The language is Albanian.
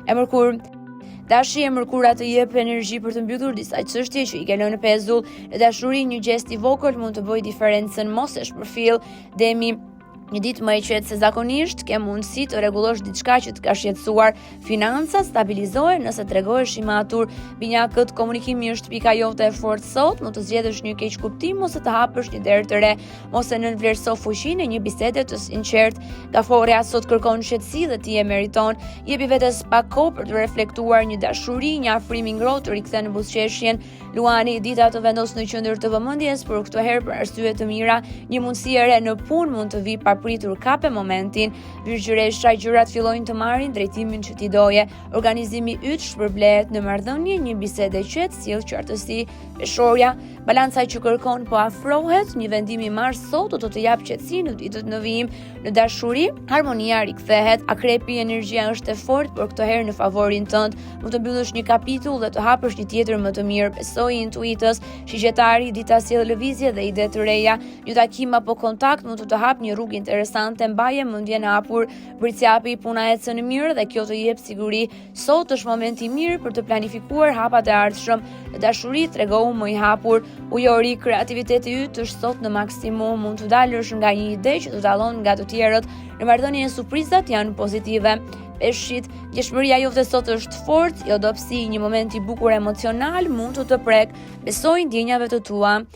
E Mërkur. Dashuri e Mërkura të jep energji për të mbyllur disa çështje që i ke lënë në pezull. Në dashuri një gest i vogël mund të bëjë diferencën, mos e shpërfill. Demi. Një ditë më e qetë se zakonisht, ke mundësi të rregullosh diçka që të ka shqetësuar. Financa stabilizohen nëse tregohesh i matur. Binjakët, komunikimi është pika jote e fortë sot, mund të zgjedhësh një keq kuptim ose të hapësh një derë të re, mos e nënvlerëso fuqinë e një bisede të sinqertë. Gaforja sot kërkon qetësi dhe ti e meriton. Jepi vetes pak kohë për të reflektuar një dashuri, një afrim i ngrohtë të rikthen në buzëqeshjen. Luani, dita të vendos në qendër të vëmendjes, por këtë herë për arsye të mira. Një mundësi e re në punë mund të vijë pritur kape momentin. Virgjëresha, gjërat fillojnë të marrin drejtimin që ti doje. Organizimi yt shpërblehet në marrëdhënie, një bisedë e qetë sjell qartësi. Peshorja, balanca që kërkon po afrohet, një vendim i marrë sot do të jap qetësi në ditët në vijim. Në dashuri, harmonia rikthehet. Akrepi, energjia është e fortë, por këtë herë në favorin tënd. Mund të mbyllësh një kapitull dhe të hapësh një tjetër më të mirë. Besoj intuitës. Shigjetari, dita sjell lëvizje dhe ide të reja. Një takim apo kontakt mund të hap një rrugë interesante, mbaje mendjen e hapur. Britsjapi, puna ecën në mirë dhe kjo të jep siguri. Sot është momenti i mirë për të planifikuar hapat e ardhshëm. Në dashuri tregohu më i hapur. Ujori, kreativiteti yt është sot në maksimum, mund të dalësh nga një ide që të dallon nga të tjerët. Në marrëdhënie surprizat janë pozitive. Peshqit, gjeshmëria jote sot është fortë, jo dobësi, një moment i bukur emocional mund të prek. Besoj ndjenjave të tua.